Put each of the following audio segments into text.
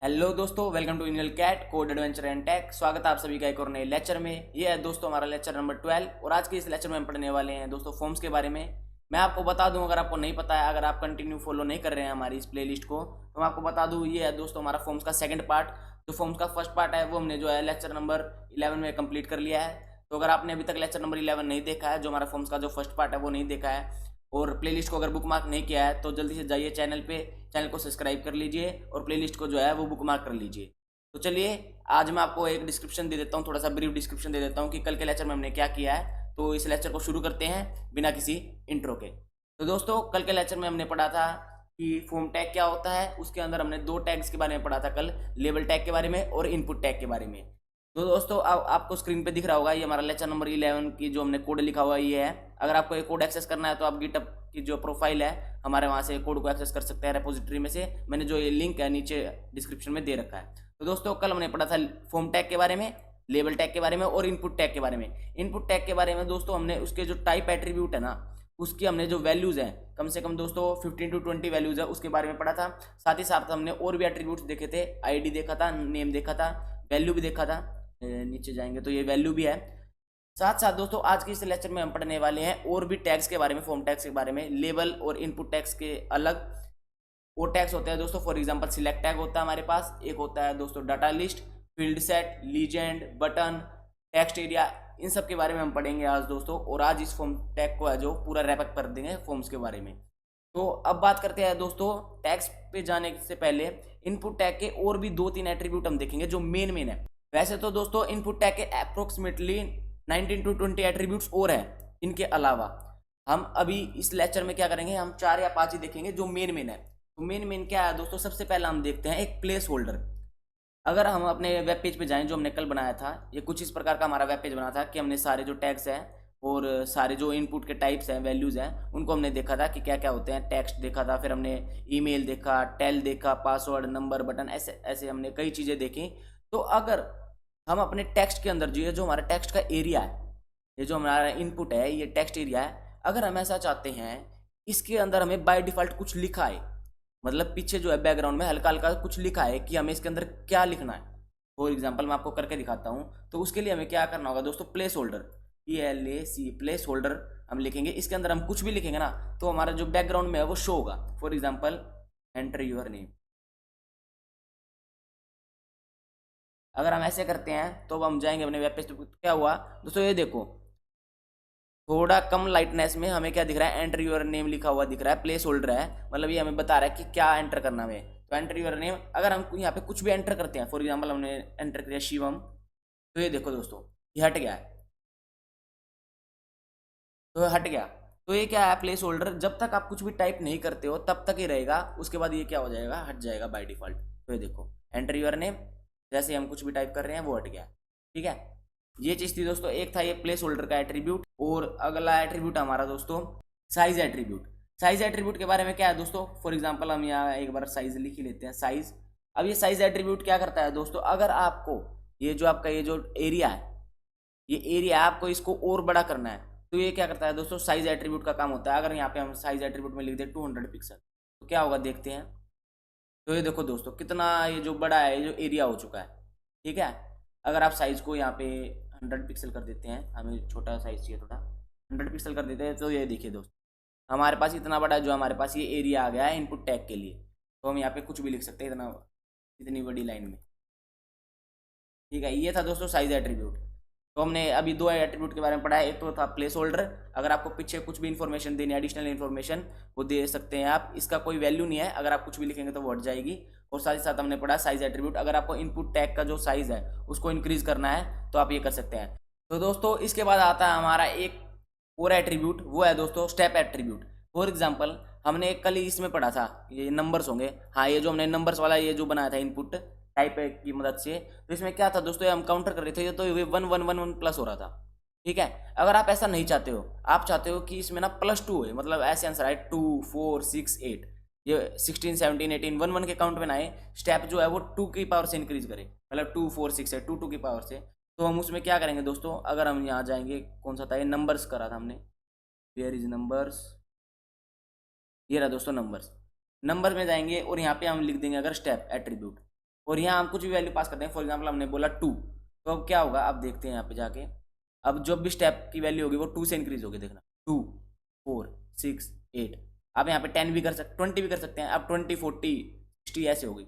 Hello दोस्तों, welcome to Indian cat code adventure and tech. स्वागत है आप सभी का एक और नए लेक्चर में। ये है दोस्तों हमारा लेक्चर नंबर 12 और आज के इस लेक्चर में हम पढ़ने वाले हैं दोस्तों फॉर्म्स के बारे में। मैं आपको बता दूं, अगर आपको नहीं पता है, अगर आप कंटिन्यू फॉलो नहीं कर रहे हैं हमारी इस प्लेलिस्ट को, तो मैं आपको बता दूं ये है दोस्तों हमारा फॉर्म्स का सेकंड पार्ट। जो फॉर्म्स का फर्स्ट पार्ट है वो हमने जो है लेक्चर नंबर 11 में कंप्लीट कर लिया है। तो अगर आपने अभी तक लेक्चर नंबर 11 नहीं देखा है, जो हमारा फॉर्म्स का जो फर्स्ट पार्ट है वो नहीं देखा है, और प्लेलिस्ट को अगर बुकमार्क नहीं किया है, तो जल्दी से जाइए चैनल पे, चैनल को सब्सक्राइब कर लीजिए और प्लेलिस्ट को जो है वो बुकमार्क कर लीजिए। तो चलिए आज मैं आपको एक डिस्क्रिप्शन दे देता हूँ, थोड़ा सा ब्रीफ डिस्क्रिप्शन दे देता हूँ कि कल के लेक्चर में हमने क्या किया है। तो इस लेक्चर को शुरू करते हैं बिना किसी इंट्रो के। तो दोस्तों कल के लेक्चर में हमने पढ़ा था कि फॉर्म टैग क्या होता है। उसके अंदर हमने दो टैग्स के बारे में पढ़ा था कल, लेबल टैग के बारे में और इनपुट टैग के बारे में। तो दोस्तों आपको स्क्रीन पे दिख रहा होगा, ये हमारा लेक्चर नंबर 11 की जो हमने कोड लिखा हुआ ये है। अगर आपको ये कोड एक्सेस करना है तो आप गिटहब की जो प्रोफाइल है हमारे वहाँ से कोड को एक्सेस कर सकते हैं रेपोजिटरी में से। मैंने जो ये लिंक है नीचे डिस्क्रिप्शन में दे रखा है। तो दोस्तों कल हमने पढ़ा था फॉर्म टैग के बारे में, लेबल टैग के बारे में और इनपुट टैग के बारे में। इनपुट टैग के बारे में दोस्तों हमने उसके जो टाइप एट्रीब्यूट है ना, उसकी हमने जो वैल्यूज़ हैं कम से कम दोस्तों 15 to 20 वैल्यूज़ है, उसके बारे में पढ़ा था। साथ ही साथ हमने और भी एट्रीब्यूट्स देखे थे, आईडी देखा था, नेम देखा था, वैल्यू भी देखा था। नीचे जाएंगे तो ये वैल्यू भी है। साथ साथ दोस्तों आज के इस लेक्चर में हम पढ़ने वाले हैं और भी टैग्स के बारे में, फॉर्म टैग्स के बारे में। लेबल और इनपुट टैग्स के अलग और टैग्स होते हैं दोस्तों। फॉर एग्जांपल सिलेक्ट टैग होता है हमारे पास, एक होता है दोस्तों data list, field set, legend, button, text area. इन सब के बारे में हम पढ़ेंगे आज दोस्तों। और आज इस फॉर्म टैग को है जो पूरा रैपअप कर देंगे फॉर्म्स के बारे में। तो अब बात करते हैं दोस्तों टैग्स पे जाने से पहले इनपुट टैग के और भी दो तीन एट्रीब्यूट हम देखेंगे जो मेन है। वैसे तो दोस्तों इनपुट टैग के अप्रोक्सीमेटली 19 to 20 एट्रीब्यूट्स और हैं। इनके अलावा हम अभी इस लेक्चर में क्या करेंगे, हम 4 या 5 ही देखेंगे जो मेन है। तो मेन क्या है दोस्तों, सबसे पहले हम देखते हैं एक प्लेस होल्डर। अगर हम अपने वेब पेज पे जाएं जो हमने कल बनाया था, ये कुछ इस प्रकार का हमारा वेब पेज बना था कि हमने सारे जो टैग्स हैं और सारे जो इनपुट के टाइप्स हैं, वैल्यूज़ हैं, उनको हमने देखा था कि क्या क्या होते हैं। टेक्स्ट देखा था, फिर हमने ईमेल देखा, टेल देखा, पासवर्ड, नंबर, बटन, ऐसे ऐसे हमने कई चीज़ें देखी। तो अगर हम अपने टेक्स्ट के अंदर जो ये जो हमारा टेक्स्ट का एरिया है, ये जो हमारा इनपुट है, ये टेक्स्ट एरिया है, अगर हम ऐसा चाहते हैं इसके अंदर हमें बाय डिफ़ॉल्ट कुछ लिखा है, मतलब पीछे जो है बैकग्राउंड में हल्का हल्का कुछ लिखा है कि हमें इसके अंदर क्या लिखना है। फॉर एग्जांपल मैं आपको करके दिखाता हूँ। तो उसके लिए हमें क्या करना होगा दोस्तों, place holder, PLAC place holder हम लिखेंगे। इसके अंदर हम कुछ भी लिखेंगे ना तो हमारा जो बैकग्राउंड में है वो शो होगा। For example enter your name. अगर हम ऐसे करते हैं तो अब हम जाएंगे अपने वेब पेज पे। क्या हुआ दोस्तों, ये देखो थोड़ा कम लाइटनेस में हमें क्या दिख रहा है, एंटर यूर नेम लिखा हुआ दिख रहा है, प्लेस होल्डर है, मतलब ये हमें बता रहा है कि क्या एंटर करना है। तो एंटर यूर नेम, अगर हम यहाँ पे कुछ भी एंटर करते हैं, फॉर एग्जांपल हमने एंटर किया शिवम, तो ये देखो दोस्तों ये हट गया है। तो हट गया। तो ये क्या है, प्लेस होल्डर। जब तक आप कुछ भी टाइप नहीं करते हो तब तक ही रहेगा, उसके बाद ये क्या हो जाएगा, हट जाएगा बाय डिफॉल्ट। तो ये देखो एंटर यूर नेम, जैसे हम कुछ भी टाइप कर रहे हैं वो हट गया। ठीक है, ये चीज़ थी दोस्तों। एक था ये प्लेस होल्डर का एट्रीब्यूट। और अगला एट्रीब्यूट हमारा दोस्तों साइज एट्रीब्यूट। साइज एट्रीब्यूट के बारे में क्या है दोस्तों, फॉर एग्जाम्पल हम यहाँ एक बार साइज लिख ही लेते हैं, साइज। अब ये साइज एट्रीब्यूट क्या करता है दोस्तों, अगर आपको ये जो आपका ये जो एरिया है, ये एरिया आपको इसको और बड़ा करना है, तो ये क्या करता है दोस्तों, साइज एट्रीब्यूट का काम होता है। अगर यहाँ पे हम साइज एट्रीब्यूट में लिख दें 200 पिक्सल, तो क्या होगा देखते हैं। तो ये देखो दोस्तों कितना ये जो बड़ा है, ये जो एरिया हो चुका है। ठीक है, अगर आप साइज को यहाँ पे 100 पिक्सल कर देते हैं, हमें छोटा साइज चाहिए थोड़ा, 100 पिक्सल कर देते हैं, तो ये देखिए दोस्तों हमारे पास इतना बड़ा जो हमारे पास ये एरिया आ गया है इनपुट टैग के लिए। तो हम यहाँ पे कुछ भी लिख सकते हैं इतना, इतनी बड़ी लाइन में। ठीक है, ये था दोस्तों साइज एट्रीब्यूट। तो हमने अभी दो एट्रीब्यूट के बारे में पढ़ा है। एक तो था प्लेस होल्डर, अगर आपको पीछे कुछ भी इन्फॉर्मेशन देनी है, एडिशनल इन्फॉर्मेशन, वो दे सकते हैं आप। इसका कोई वैल्यू नहीं है, अगर आप कुछ भी लिखेंगे तो वो हट जाएगी। और साथ ही साथ हमने पढ़ा साइज एट्रीब्यूट, अगर आपको इनपुट टैग का जो साइज है उसको इंक्रीज करना है तो आप ये कर सकते हैं। तो दोस्तों इसके बाद आता है हमारा एक और एट्रीब्यूट, वो है दोस्तों स्टेप एट्रीब्यूट। फॉर एग्जाम्पल हमने कल ही इसमें पढ़ा था, ये नंबर्स होंगे। हाँ, ये जो हमने नंबर्स वाला ये जो बनाया था इनपुट टाइप की मदद से, तो इसमें क्या था दोस्तों, ये हम काउंटर कर रहे थे, तो ये 1 1 1 1 प्लस हो रहा था। ठीक है, अगर आप ऐसा नहीं चाहते हो, आप चाहते हो कि इसमें ना +2 है, मतलब ऐसे आंसर आए 2 4 6 8, ये 16 17 18 1 1 के काउंट में ना आए, स्टेप जो है वो 2 की पावर से इंक्रीज करे, मतलब 2 4 6 8 2 2 की पावर से। तो हम उसमें क्या करेंगे दोस्तों, अगर हम यहाँ जाएंगे, कौन सा था ये, नंबर्स करा था हमने, वेयर इज नंबर्स, ये रहा दोस्तों नंबर्स। नंबर में जाएंगे और यहाँ पे हम लिख देंगे अगर स्टेप एट्रीब्यूट। और यहाँ हम कुछ भी वैल्यू पास करते हैं, फॉर एग्जाम्पल हमने बोला 2, तो अब क्या होगा, अब देखते हैं यहाँ पे जाके, अब जो भी स्टेप की वैल्यू होगी वो 2 से इंक्रीज होगी, देखना 2 4 6 8, आप यहाँ पे 10 भी कर सकते, 20 भी कर सकते हैं, अब 20 40 60 ऐसे होगी,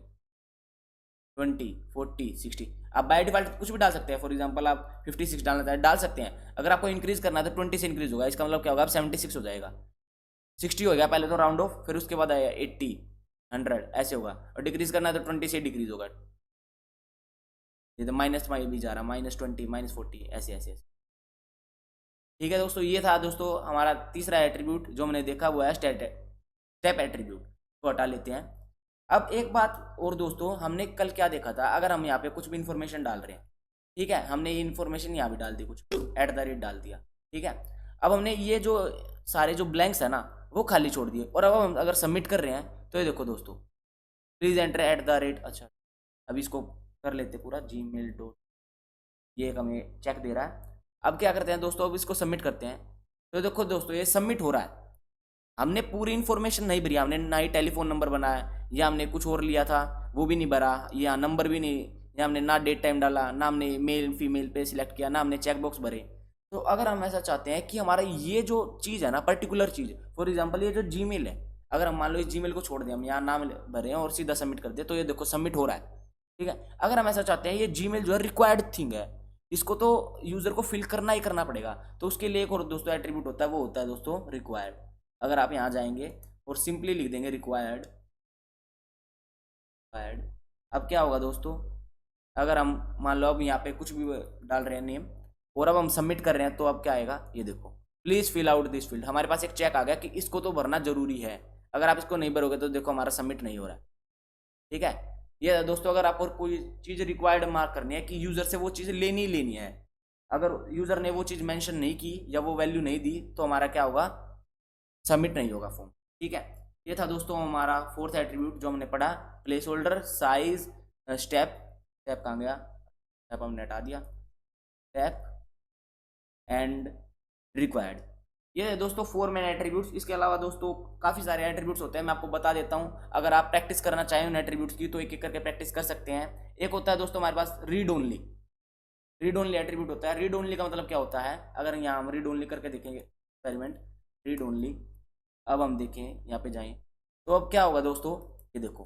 20 40 60। आप बाय डिफॉल्ट कुछ भी डाल सकते हैं, फॉर एग्जांपल आप 56 डालना चाहें डाल सकते हैं। अगर आपको इंक्रीज करना है तो 20 से इंक्रीज होगा, इसका मतलब क्या होगा, अब 76 हो जाएगा, 60 हो गया पहले तो राउंड ऑफ, फिर उसके बाद आया 80 100 ऐसे होगा, और डिक्रीज करना है तो 20 से डिक्रीज होगा, ये तो माइनस में भी जा रहा, -20 -40 ऐसे ऐसे ऐसे। ठीक है दोस्तों, ये था दोस्तों हमारा तीसरा एट्रीब्यूट जो हमने देखा, वो है स्टेप एट्रीब्यूट, तो हटा लेते हैं। अब एक बात और दोस्तों, हमने कल क्या देखा था, अगर हम यहाँ पे कुछ भी इन्फॉर्मेशन डाल रहे हैं, ठीक है, हमने ये इन्फॉर्मेशन यहाँ भी डाल दी, कुछ @ डाल दिया, ठीक है, अब हमने ये जो सारे जो ब्लैंक्स है ना वो खाली छोड़ दिए, और अब हम अगर सबमिट कर रहे हैं तो ये देखो दोस्तों, प्लीज एंटर @ अच्छा, अब इसको कर लेते पूरा gmail. ये एक हमें चेक दे रहा है। अब क्या करते हैं दोस्तों, अब इसको सबमिट करते हैं, तो देखो दोस्तों ये सबमिट हो रहा है, हमने पूरी इन्फॉर्मेशन नहीं भरी, हमने ना ही टेलीफोन नंबर बनाया, या हमने कुछ और लिया था वो भी नहीं भरा, या नंबर भी नहीं, या हमने ना डेट टाइम डाला, ना हमने मेल फीमेल पे सिलेक्ट किया, ना हमने चेक बॉक्स भरे। तो अगर हम ऐसा चाहते हैं कि हमारा ये जो चीज़ है ना, पर्टिकुलर चीज़, फॉर एग्जाम्पल ये जो जीमेल है, अगर हम मान लो इस जीमेल को छोड़ दें, हम यहाँ नाम भरे हैं और सीधा सबमिट कर दें, तो ये देखो सबमिट हो रहा है, ठीक है। अगर हम ऐसा चाहते हैं ये जीमेल जो है रिक्वायर्ड थिंग है, इसको तो यूजर को फिल करना ही करना पड़ेगा, तो उसके लिए एक और दोस्तों एट्रीब्यूट होता है, वो होता है दोस्तों रिक्वायर्ड। अगर आप यहाँ जाएंगे और सिंपली लिख देंगे रिक्वायर्ड, अब क्या होगा दोस्तों, अगर हम मान लो अब यहाँ पे कुछ भी डाल रहे हैं नेम, और अब हम सबमिट कर रहे हैं, तो अब क्या आएगा, ये देखो, please fill out this field, हमारे पास एक चेक आ गया कि इसको तो भरना जरूरी है। अगर आप इसको नहीं भरोगे तो देखो हमारा सबमिट नहीं हो रहा है, ठीक है। ये दोस्तों, अगर आपको कोई चीज़ रिक्वायर्ड मार्क करनी है कि यूजर से वो चीज़ लेनी है, अगर यूजर ने वो चीज़ मेंशन नहीं की या वो वैल्यू नहीं दी, तो हमारा क्या होगा, सबमिट नहीं होगा फॉर्म, ठीक है। ये था दोस्तों हमारा फोर्थ एट्रीब्यूट जो हमने पढ़ा, place holder, size, step, step कहाँ गया, स्टेप हमने हटा दिया, स्टेप एंड रिक्वायर्ड। ये दोस्तों 4 मेन एट्रीब्यूट्स। इसके अलावा दोस्तों काफ़ी सारे एट्रीब्यूट्स होते हैं, मैं आपको बता देता हूँ, अगर आप प्रैक्टिस करना चाहें उन एट्रीब्यूट्स की तो एक एक करके प्रैक्टिस कर सकते हैं। एक होता है दोस्तों हमारे पास रीड ओनली एट्रीब्यूट होता है। रीड ओनली का मतलब क्या होता है, अगर यहाँ हम रीड ओनली करके देखेंगे एक्सपेरिमेंट, रीड ओनली, अब हम देखें यहाँ पे जाएं, तो अब क्या होगा दोस्तों, ये देखो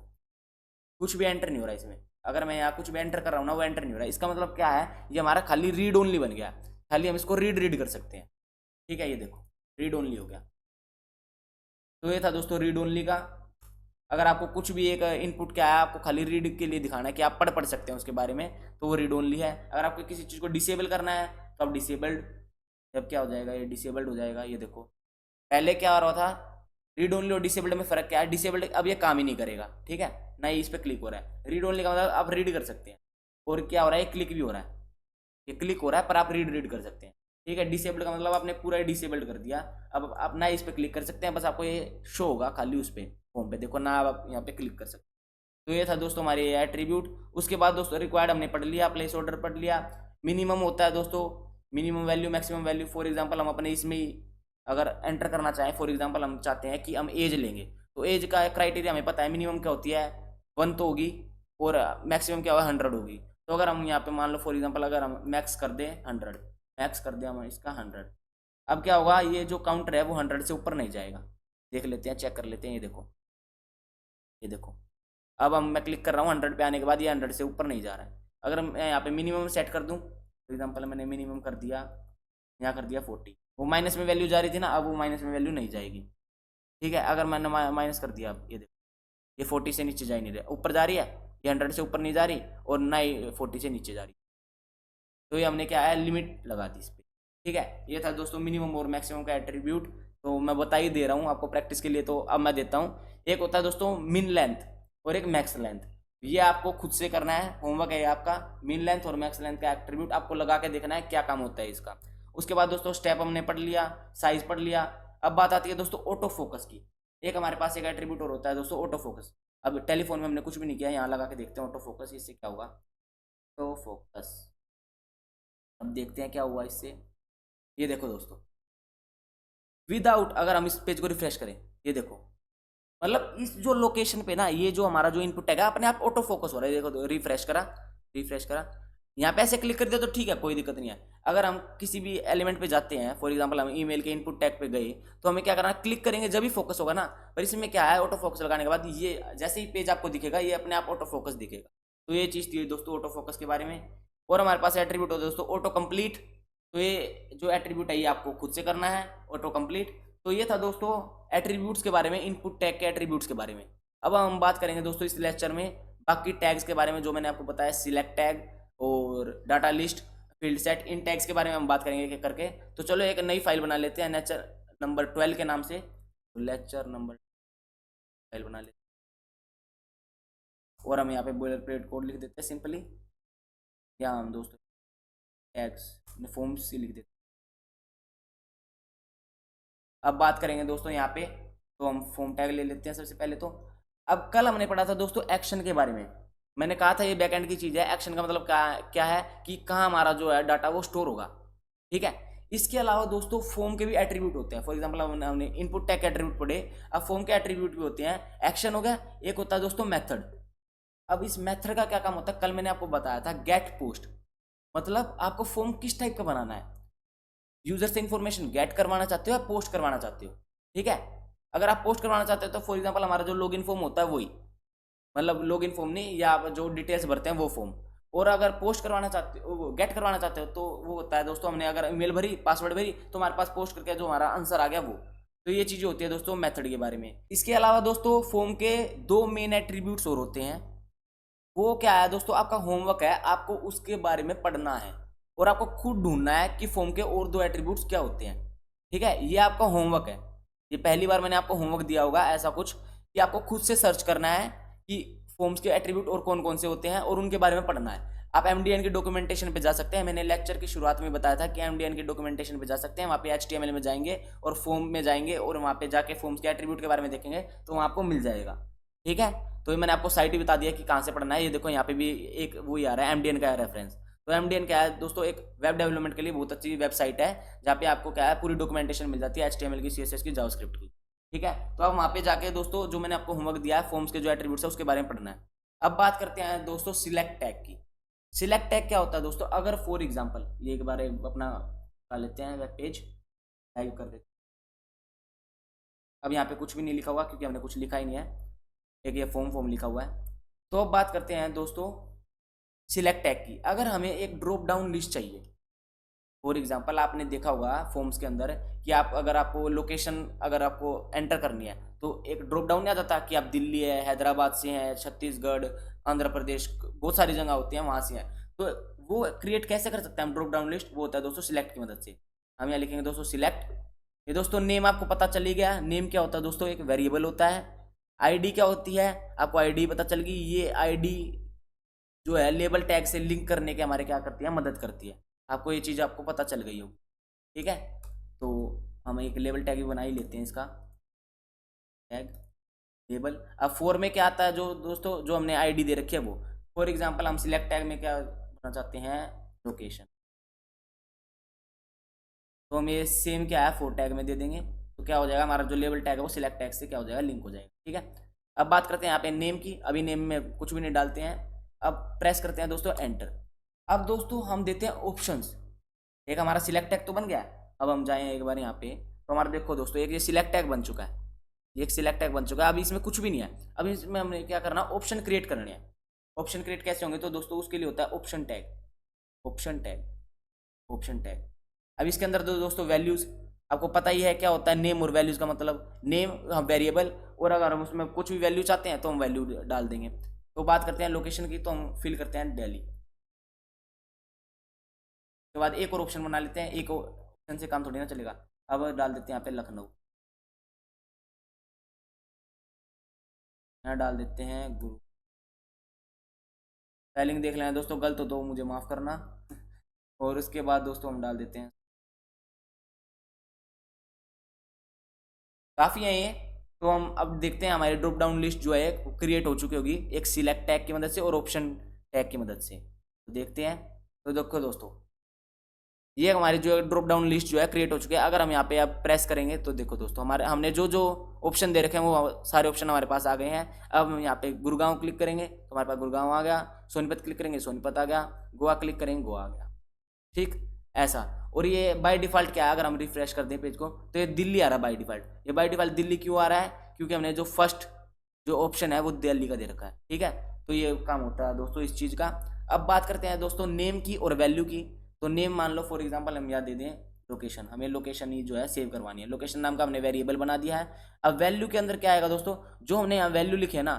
कुछ भी एंटर नहीं हो रहा है इसमें, अगर मैं यहाँ कुछ भी एंटर कर रहा हूँ ना वो एंटर नहीं हो रहा है, इसका मतलब क्या है, ये हमारा खाली रीड ओनली बन गया, खाली हम इसको रीड कर सकते हैं, ठीक है। ये देखो रीड ओनली हो गया। तो ये था दोस्तों रीड ओनली का। अगर आपको कुछ भी एक इनपुट क्या है, आपको खाली रीड के लिए दिखाना है कि आप पढ़ सकते हैं उसके बारे में, तो वो रीड ओनली है। अगर आपको किसी चीज़ को डिसेबल करना है तो आप डिसेबल्ड, जब क्या हो जाएगा, ये डिसेबल्ड हो जाएगा। ये देखो पहले क्या हो रहा था, रीड ओनली और डिसेबल्ड में फ़र्क क्या है, डिसेबल्ड अब ये काम ही नहीं करेगा, ठीक है, ना ही इस पर क्लिक हो रहा है। रीड ओनली का मतलब आप रीड कर सकते हैं, और क्या हो रहा है, क्लिक भी हो रहा है, ये क्लिक हो रहा है पर आप रीड कर सकते हैं, ठीक है। डिसेबल्ड का मतलब आपने पूरा डिसेबल्ड कर दिया, अब आप ना इस पर क्लिक कर सकते हैं, बस आपको ये शो होगा खाली उस पर होम पे, देखो ना आप यहाँ पे क्लिक कर सकते हैं। तो ये था दोस्तों हमारे एट्रीब्यूट। उसके बाद दोस्तों रिक्वायर्ड हमने पढ़ लिया, प्लेस ऑर्डर पढ़ लिया। मिनिमम होता है दोस्तों, minimum value maximum value, for example हम अपने इसमें ही अगर एंटर करना चाहें, फॉर एग्जांपल हम चाहते हैं कि हम एज लेंगे, तो एज का क्राइटेरिया हमें पता है, मिनिमम क्या होती है 1 तो होगी, और मैक्सिमम क्या होगा 100 होगी। तो अगर हम यहाँ पे मान लो फॉर एग्जांपल अगर हम मैक्स कर दें 100, मैक्स कर दें हम इसका 100, अब क्या होगा, ये जो काउंटर है वो 100 से ऊपर नहीं जाएगा। देख लेते हैं, चेक कर लेते हैं, ये देखो, ये देखो अब हम मैं क्लिक कर रहा हूँ 100 पे आने के बाद ये 100 से ऊपर नहीं जा रहा है। अगर मैं यहाँ पे मिनिमम सेट कर दूँ, फॉर एग्जाम्पल मैंने मिनिमम कर दिया, यहाँ कर दिया 40, वो माइनस में वैल्यू जा रही थी ना, अब वो माइनस में वैल्यू नहीं जाएगी, ठीक है। अगर मैंने माइनस कर दिया, अब ये देखो ये 40 से नीचे जा ही नहीं रहा, ऊपर जा रही है, ये 100 से ऊपर नहीं जा रही और ना ही 40 से नीचे जा रही, तो ये हमने क्या है लिमिट लगा दी इस पर, ठीक है। ये था दोस्तों मिनिमम और मैक्सिमम का एट्रीब्यूट, तो मैं बता ही दे रहा हूँ आपको प्रैक्टिस के लिए, तो अब मैं देता हूँ। एक होता है दोस्तों मिन लेंथ और एक मैक्स लेंथ, ये आपको खुद से करना है, होमवर्क है आपका। मिन लेंथ और मैक्स लेंथ का एट्रीब्यूट आपको लगा के देखना है क्या काम होता है इसका। उसके बाद दोस्तों स्टेप हमने पढ़ लिया, साइज पढ़ लिया। अब बात आती है दोस्तों ऑटो फोकस की। एक हमारे पास एक एट्रीब्यूट और होता है दोस्तों ऑटो फोकस। अब टेलीफोन में हमने कुछ भी नहीं किया, यहाँ लगा के देखते हैं ऑटो फोकस, इससे क्या होगा, ऑटो फोकस। अब देखते हैं क्या हुआ इससे। ये देखो दोस्तों विदाउट, अगर हम इस पेज को रिफ्रेश करें, ये देखो मतलब इस जो लोकेशन पे ना ये जो हमारा जो इनपुट टैग है अपने आप ऑटो फोकस हो रहा है। देखो तो रिफ्रेश करा, रिफ्रेश करा, यहाँ पे ऐसे क्लिक कर दिया तो ठीक है, कोई दिक्कत नहीं है। अगर हम किसी भी एलिमेंट पे जाते हैं, फॉर एग्जांपल हम ईमेल के इनपुट टैग पे गए, तो हमें क्या करना है, क्लिक करेंगे जब भी फोकस होगा ना। पर इसमें क्या है, ऑटो फोकस लगाने के बाद ये जैसे ही पेज आपको दिखेगा ये अपने आप ऑटो फोकस दिखेगा। तो ये चीज़ थी दोस्तों ऑटो फोकस के बारे में। और हमारे पास एट्रीब्यूट होता है दोस्तों ऑटो कंप्लीट। तो ये जो एट्रीब्यूट है ये आपको खुद से करना है, ऑटो कंप्लीट। तो ये था दोस्तों एट्रीब्यूट्स के बारे में, इनपुट टैग के एट्रीब्यूट्स के बारे में। अब हम बात करेंगे दोस्तों इस लेक्चर में बाकी टैग्स के बारे में, जो मैंने आपको बताया, सिलेक्ट टैग और डाटा लिस्ट, फील्ड सेट, इन टैग्स के बारे में हम बात करेंगे एक करके। तो चलो एक नई फाइल बना लेते हैं लेक्चर नंबर 12 के नाम से। लेक्चर नंबर फाइल बना लेते हैं और हम यहाँ पे बॉयलरप्लेट कोड लिख देते हैं सिंपली, या हम दोस्तों टैग्स फॉर्म्स से लिख देते हैं। अब बात करेंगे दोस्तों यहाँ पे, तो हम फॉर्म टैग ले लेते हैं सबसे पहले। तो अब कल हमने पढ़ा था दोस्तों एक्शन के बारे में। मैंने कहा था ये बैकएंड की चीज़ है। एक्शन का मतलब क्या है कि कहाँ हमारा जो है डाटा वो स्टोर होगा, ठीक है। इसके अलावा दोस्तों फॉर्म के भी एट्रीब्यूट होते हैं। फॉर एग्जांपल हमने इनपुट टैग एट्रीब्यूट पढ़े, अब फॉर्म के एट्रीब्यूट भी होते हैं। एक्शन हो गया, एक होता है दोस्तों मेथड। अब इस मेथड का क्या काम होता है, कल मैंने आपको बताया था गेट पोस्ट। मतलब आपको फॉर्म किस टाइप का बनाना है, यूजर से इन्फॉर्मेशन गेट करवाना चाहते हो या पोस्ट करवाना चाहते हो, ठीक है। अगर आप पोस्ट करवाना चाहते हो तो फॉर एग्जांपल हमारा जो लॉगिन फॉर्म होता है वही, मतलब लॉगिन फॉर्म नहीं, या आप जो डिटेल्स भरते हैं वो फॉर्म। और अगर पोस्ट करवाना चाहते हो, गेट करवाना चाहते हो, तो वो होता है दोस्तों हमने अगर ईमेल भरी, पासवर्ड भरी, तो हमारे पास पोस्ट करके जो हमारा आंसर आ गया वो। तो ये चीज़ें होती है दोस्तों मेथड के बारे में। इसके अलावा दोस्तों फॉर्म के दो मेन एट्रीब्यूट्स और होते हैं। वो क्या है दोस्तों, आपका होमवर्क है, आपको उसके बारे में पढ़ना है और आपको खुद ढूंढना है कि फॉर्म के और दो एट्रीब्यूट्स क्या होते हैं, ठीक है। ये आपका होमवर्क है। ये पहली बार मैंने आपको होमवर्क दिया होगा ऐसा कुछ कि आपको खुद से सर्च करना है कि फॉर्म्स के एट्रीब्यूट और कौन कौन से होते हैं और उनके बारे में पढ़ना है। आप एमडीएन के डॉक्यूमेंटेशन पे जा सकते हैं। मैंने लेक्चर की शुरुआत में बताया था कि एमडीएन के डॉक्यूमेंटेशन पे जा सकते हैं। वहाँ पे एचटीएमएल में जाएंगे और फॉर्म में जाएंगे और वहाँ पे जाके फॉर्म्स के एट्रीब्यूट के बारे में देखेंगे तो वहाँ आपको मिल जाएगा, ठीक है। तो ये मैंने आपको साइट ही बता दिया कि कहाँ से पढ़ना है। ये देखो यहाँ पे भी एक वही आ रहा है एमडीएन का रेफरेंस। तो एमडीएन क्या है दोस्तों, एक वेब डेवलपमेंट के लिए बहुत अच्छी वेबसाइट है जहाँ पे आपको क्या है पूरी डॉक्यूमेंटेशन मिल जाती है एचटीएमएल की, सीएसएस की, जावास्क्रिप्ट की, ठीक है। तो अब वहाँ पे जाके दोस्तों जो मैंने आपको होमवर्क दिया है फॉर्म्स के जो एट्रीब्यूट्स है उसके बारे में पढ़ना है। अब बात करते हैं दोस्तों सिलेक्ट टैग की। सिलेक्ट टैग क्या होता है दोस्तों, अगर फॉर एग्जाम्पल ये एक बार अपना कर लेते हैं वेब पेज, टाइप कर देते हैं। अब यहाँ पे कुछ भी नहीं लिखा हुआ क्योंकि हमने कुछ लिखा ही नहीं है, एक ये फॉर्म लिखा हुआ है। तो अब बात करते हैं दोस्तों सिलेक्ट टैग की। अगर हमें एक ड्रॉप डाउन लिस्ट चाहिए, फॉर एग्जांपल आपने देखा होगा फॉर्म्स के अंदर कि आप अगर आपको लोकेशन अगर आपको एंटर करनी है तो एक ड्रॉप डाउन नहीं आता था कि आप दिल्ली है, हैदराबाद से हैं, छत्तीसगढ़, आंध्र प्रदेश, बहुत सारी जगह होती हैं वहाँ से हैं। तो वो क्रिएट कैसे कर सकते हैं हम ड्रॉप डाउन लिस्ट, वो होता है दोस्तों सिलेक्ट की मदद से। हम यहाँ लिखेंगे दोस्तों सिलेक्ट। ये दोस्तों नेम आपको पता चल ही गया। नेम क्या होता है दोस्तों, एक वेरिएबल होता है। आईडी क्या होती है, आपको आईडी पता चल गई। ये आईडी जो है लेबल टैग से लिंक करने के हमारे क्या करती है, मदद करती है। आपको ये चीज़ आपको पता चल गई होगी, ठीक है। तो हम एक लेबल टैग भी बना ही लेते हैं इसका, टैग लेबल। अब फॉर में क्या आता है जो दोस्तों जो हमने आईडी दे रखी है वो, फॉर एग्जांपल हम सिलेक्ट टैग में क्या करना चाहते हैं, लोकेशन। तो हम ये सेम क्या है फॉर टैग में दे देंगे। तो क्या हो जाएगा, हमारा जो लेबल टैग है वो सिलेक्ट टैग से क्या हो जाएगा, लिंक हो जाएगा, ठीक है। अब बात करते हैं यहाँ पे नेम की। अभी नेम में कुछ भी नहीं डालते हैं। अब प्रेस करते हैं दोस्तों एंटर। अब दोस्तों हम देते हैं ऑप्शंस। एक हमारा सिलेक्ट टैग तो बन गया। अब हम जाएं एक बार यहाँ पे, तो हमारा देखो दोस्तों एक ये सिलेक्ट टैग बन चुका है। ये एक सिलेक्ट टैग बन चुका है। अब इसमें कुछ भी नहीं है। अब इसमें हमने क्या करना, ऑप्शन क्रिएट करने हैं। ऑप्शन क्रिएट कैसे होंगे तो दोस्तों उसके लिए होता है option tag, option tag, option tag. अब इसके अंदर दोस्तों वैल्यूज आपको पता ही है क्या होता है, नेम और वैल्यूज का मतलब नेम हम वेरिएबल, और अगर हम उसमें कुछ भी वैल्यू चाहते हैं तो हम वैल्यू डाल देंगे। तो बात करते हैं लोकेशन की, तो हम फिल करते हैं दिल्ली। के बाद एक और ऑप्शन बना लेते हैं, एक ऑप्शन से काम थोड़ी ना चलेगा। अब डाल देते हैं यहाँ पे लखनऊ, यहाँ डाल देते हैं गुरु। स्पेलिंग देख लेना दोस्तों, गलत हो तो मुझे माफ़ करना। और उसके बाद दोस्तों हम डाल देते हैं, काफ़ी है ये। तो हम अब देखते हैं हमारी ड्रॉप डाउन लिस्ट जो है क्रिएट हो चुकी होगी एक सिलेक्ट टैग की मदद से और ऑप्शन टैग की मदद से। तो देखते हैं। तो देखो दोस्तों ये हमारी जो ड्रॉप डाउन लिस्ट जो है क्रिएट हो चुकी है। अगर हम यहाँ पे अब प्रेस करेंगे तो देखो दोस्तों हमारे हमने जो जो ऑप्शन दे रखे हैं वो सारे ऑप्शन हमारे पास आ गए हैं। अब हम यहाँ पे गुड़गांव क्लिक करेंगे तो हमारे पास गुड़गांव आ गया, सोनीपत क्लिक करेंगे सोनीपत आ गया, गोवा क्लिक करेंगे गोवा आ गया। ठीक, ऐसा। और ये बाय डिफ़ॉल्ट क्या है, अगर हम रिफ्रेश कर दें पेज को तो ये दिल्ली आ रहा है बाय डिफ़ॉल्ट। ये बाय डिफ़ॉल्ट दिल्ली क्यों आ रहा है, क्योंकि हमने जो फर्स्ट जो ऑप्शन है वो दिल्ली का दे रखा है। ठीक है, तो ये काम होता है दोस्तों इस चीज़ का। अब बात करते हैं दोस्तों नेम की और वैल्यू की। तो नेम मान लो फॉर एग्जांपल हम यहाँ दे दें लोकेशन, हमें लोकेशन ही जो है सेव करवानी है, लोकेशन नाम का हमने वेरिएबल बना दिया है। अब वैल्यू के अंदर क्या आएगा दोस्तों, जो हमने यहाँ वैल्यू लिखी है ना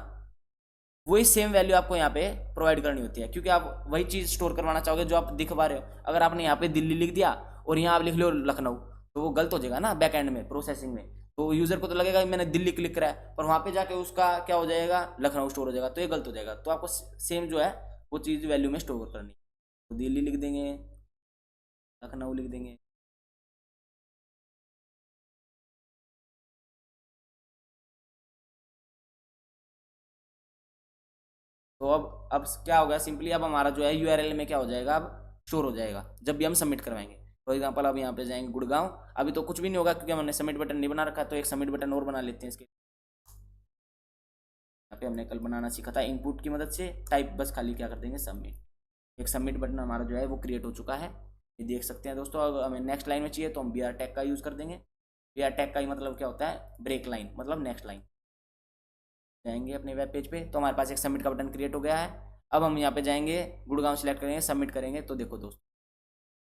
वही सेम वैल्यू आपको यहाँ पे प्रोवाइड करनी होती है, क्योंकि आप वही चीज़ स्टोर करवाना चाहोगे जो आप दिखवा रहे हो। अगर आपने यहाँ पे दिल्ली लिख दिया और यहाँ आप लिख लो लखनऊ तो वो गलत हो जाएगा ना बैक एंड में प्रोसेसिंग में। तो यूज़र को तो लगेगा कि मैंने दिल्ली क्लिक करा है, पर वहाँ पे जाके उसका क्या हो जाएगा, लखनऊ स्टोर हो जाएगा, तो ये गलत हो जाएगा। तो आपको सेम जो है वो चीज़ वैल्यू में स्टोर करनी है। तो दिल्ली लिख देंगे, लखनऊ लिख देंगे। तो अब क्या होगा सिंपली, अब हमारा जो है यूआरएल में क्या हो जाएगा, अब स्टोर हो जाएगा जब भी हम सबमिट करवाएंगे। फॉर एग्जांपल अब यहाँ पे जाएंगे गुड़गांव, अभी तो कुछ भी नहीं होगा क्योंकि हमने सबमिट बटन नहीं बना रखा, तो एक सबमिट बटन और बना लेते हैं इसके। यहाँ पे हमने कल बनाना सीखा था इनपुट की मदद से, टाइप बस खाली क्या कर देंगे सबमिट। एक सबमिट बटन हमारा जो है वो क्रिएट हो चुका है, ये देख सकते हैं दोस्तों। अगर हमें नेक्स्ट लाइन में चाहिए तो हम बी आर टैग का यूज़ कर देंगे। बी आर टैग का ही मतलब क्या होता है, ब्रेक लाइन, मतलब नेक्स्ट लाइन। जाएंगे अपने वेब पेज पे तो हमारे पास एक सबमिट का बटन क्रिएट हो गया है। अब हम यहाँ पे जाएंगे गुड़गांव सिलेक्ट करेंगे, सबमिट करेंगे, तो देखो दोस्तों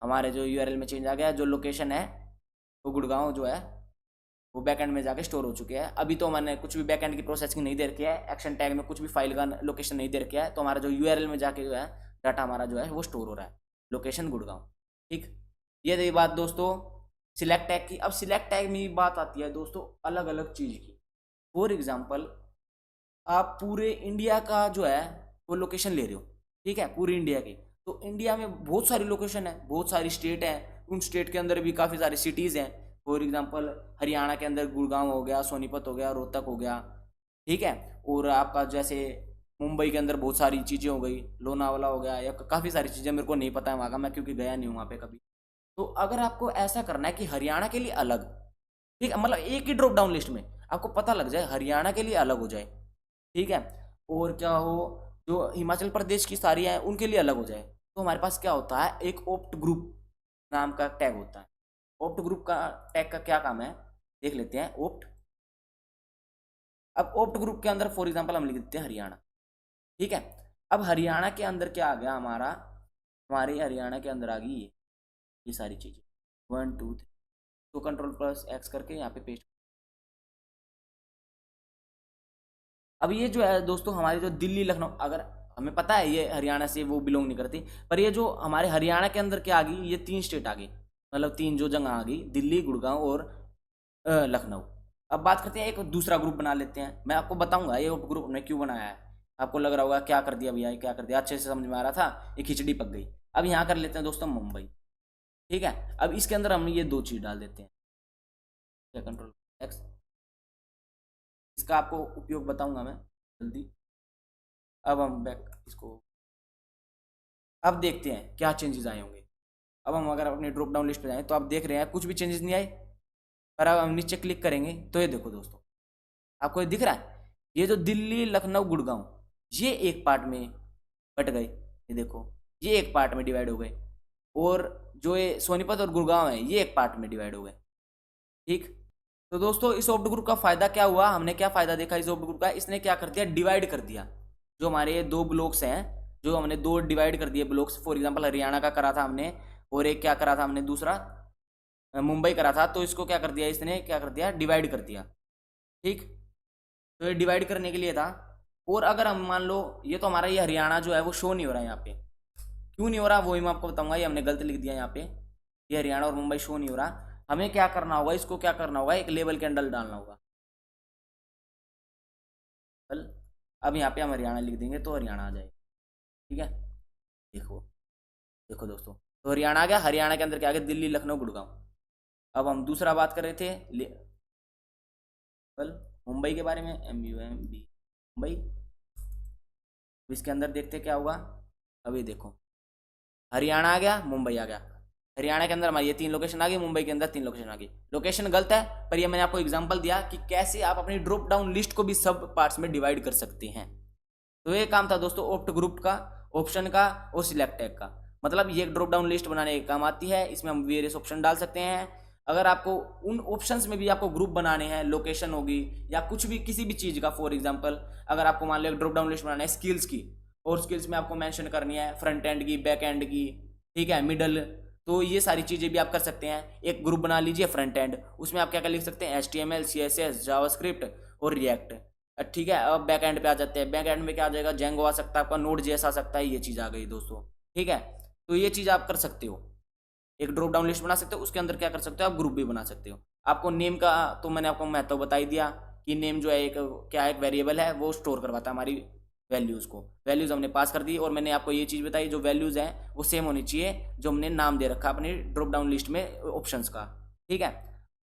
हमारे जो यूआरएल में चेंज आ गया, जो लोकेशन है वो गुड़गांव जो है वो बैकएंड में जाके स्टोर हो चुके हैं। अभी तो मैंने कुछ भी बैकएंड की प्रोसेसिंग नहीं दे रखी है, एक्शन टैग में कुछ भी फाइल का लोकेशन नहीं दे रखा है, तो हमारा जो यूआरएल में जाके जो है डाटा हमारा जो है वो स्टोर हो रहा है, लोकेशन गुड़गांव। ठीक, ये रही बात दोस्तों सिलेक्ट टैग की। अब सिलेक्ट टैग में बात आती है दोस्तों अलग अलग चीज़ की। फॉर एग्जाम्पल आप पूरे इंडिया का जो है वो लोकेशन ले रहे हो, ठीक है, पूरी इंडिया की। तो इंडिया में बहुत सारी लोकेशन है, बहुत सारी स्टेट हैं, उन स्टेट के अंदर भी काफ़ी सारी सिटीज़ हैं। फॉर एग्जांपल हरियाणा के अंदर गुड़गांव हो गया, सोनीपत हो गया, रोहतक हो गया, ठीक है। और आपका जैसे मुंबई के अंदर बहुत सारी चीज़ें हो गई, लोनावाला हो गया, या काफ़ी सारी चीज़ें मेरे को नहीं पता है वहाँ का, मैं क्योंकि गया नहीं हूँ वहाँ पे कभी। तो अगर आपको ऐसा करना है कि हरियाणा के लिए अलग, ठीक है, मतलब एक ही ड्रॉप डाउन लिस्ट में आपको पता लग जाए हरियाणा के लिए अलग हो जाए, ठीक है, और क्या हो जो हिमाचल प्रदेश की सारी हैं उनके लिए अलग हो जाए, तो हमारे पास क्या होता है एक ओप्ट ग्रुप नाम का टैग होता है। ओप्ट ग्रुप का टैग का क्या काम है देख लेते हैं। ओप्ट, अब ओप्ट ग्रुप के अंदर फॉर एग्जांपल हम लिख देते हैं हरियाणा, ठीक है। अब हरियाणा के अंदर क्या आ गया हमारा, हमारे हरियाणा के अंदर आ गई ये सारी चीज़ें 1 2 3, तो कंट्रोल प्लस एक्स करके यहाँ पे पेस्ट। अब ये जो है दोस्तों हमारी जो दिल्ली लखनऊ, अगर हमें पता है ये हरियाणा से वो बिलोंग नहीं करती, पर ये जो हमारे हरियाणा के अंदर क्या आ गई, ये 3 स्टेट आ गई, मतलब 3 जो जगह आ गई, दिल्ली, गुड़गांव और लखनऊ। अब बात करते हैं एक दूसरा ग्रुप बना लेते हैं, मैं आपको बताऊंगा ये ग्रुप हमने क्यों बनाया है। आपको लग रहा होगा क्या कर दिया भैया, ये क्या कर दिया, अच्छे से समझ में आ रहा था, ये खिचड़ी पक गई। अब यहाँ कर लेते हैं दोस्तों मुंबई, ठीक है। अब इसके अंदर हम ये 2 चीज़ डाल देते हैं, कंट्रोल एक्स, इसका आपको उपयोग बताऊंगा मैं जल्दी। अब हम बैक इसको, अब देखते हैं क्या चेंजेस आए होंगे। अब हम अगर अपने ड्रॉप डाउन लिस्ट पे जाएं तो आप देख रहे हैं कुछ भी चेंजेस नहीं आए, पर अब हम नीचे क्लिक करेंगे तो ये देखो दोस्तों आपको ये दिख रहा है, ये जो दिल्ली लखनऊ गुड़गांव ये एक पार्ट में बट गए, ये देखो ये एक पार्ट में डिवाइड हो गए, और जो ये सोनीपत और गुड़गांव है ये एक पार्ट में डिवाइड हो गए, ठीक। तो दोस्तों इस ऑप्ट ग्रुप का फायदा क्या हुआ, हमने क्या फायदा देखा इस ऑप्ट ग्रुप का, इसने क्या कर दिया डिवाइड कर दिया। जो हमारे 2 ब्लॉक्स हैं, जो हमने 2 डिवाइड कर दिए ब्लॉक्स, फॉर एग्जांपल हरियाणा का करा था हमने, और एक क्या करा था हमने दूसरा मुंबई करा था, तो इसको क्या कर दिया, इसने क्या कर दिया डिवाइड कर दिया, ठीक। तो ये डिवाइड करने के लिए था। और अगर हम मान लो ये तो हमारा ये हरियाणा जो है वो शो नहीं हो रहा है यहाँ पे, क्यों नहीं हो रहा वही मैं आपको बताऊंगा, ये हमने गलत लिख दिया यहाँ पे, ये हरियाणा और मुंबई शो नहीं हो रहा। हमें क्या करना होगा, इसको क्या करना होगा, एक लेबल के अंडर डालना होगा। अब यहाँ पे हम हरियाणा लिख देंगे तो हरियाणा आ जाएगा, ठीक है। देखो देखो दोस्तों, तो हरियाणा आ गया, हरियाणा के अंदर क्या आ गया दिल्ली लखनऊ गुड़गांव। अब हम दूसरा बात कर रहे थे कल मुंबई के बारे में, MUMB मुंबई, इसके अंदर देखते क्या होगा। अब ये देखो हरियाणा आ गया, मुंबई आ गया, हरियाणा के अंदर हमारी ये 3 लोकेशन आ गई, मुंबई के अंदर 3 लोकेशन आ गई। लोकेशन गलत है, पर ये मैंने आपको एग्जांपल दिया कि कैसे आप अपनी ड्रॉप डाउन लिस्ट को भी सब पार्ट्स में डिवाइड कर सकते हैं। तो ये काम था दोस्तों ऑप्ट ग्रुप का, ऑप्शन का और सिलेक्ट टैग का। मतलब ये ड्रॉप डाउन लिस्ट बनाने के काम आती है, इसमें हम वेरियस ऑप्शन डाल सकते हैं। अगर आपको उन ऑप्शंस में भी आपको ग्रुप बनाने हैं, लोकेशन होगी या कुछ भी किसी भी चीज़ का, फॉर एग्जांपल अगर आपको मान लो ड्रॉप डाउन लिस्ट बनाना है स्किल्स की, और स्किल्स में आपको मेंशन करनी है फ्रंट एंड की, बैक एंड की, ठीक है, मिडल, तो ये सारी चीज़ें भी आप कर सकते हैं। एक ग्रुप बना लीजिए फ्रंट एंड, उसमें आप क्या क्या लिख सकते हैं, HTML, CSS, जावास्क्रिप्ट और रिएक्ट, ठीक है। अब बैक एंड पे आ जाते हैं, बैक एंड में क्या आ जाएगा, जेंगो आ सकता है आपका, नोड जेएस आ सकता है, ये चीज़ आ गई दोस्तों, ठीक है। तो ये चीज़ आप कर सकते हो, एक ड्रॉप डाउन लिस्ट बना सकते हो, उसके अंदर क्या कर सकते हो आप, ग्रुप भी बना सकते हो। आपको नेम का तो मैंने आपको महत्व बता ही दिया कि नेम जो है एक क्या है, एक वेरिएबल है, वो स्टोर करवाता है हमारी वैल्यूज़ को। वैल्यूज़ हमने पास कर दी, और मैंने आपको ये चीज़ बताई जो वैल्यूज़ हैं वो सेम होनी चाहिए जो हमने नाम दे रखा अपनी ड्रॉप डाउन लिस्ट में ऑप्शंस का, ठीक है।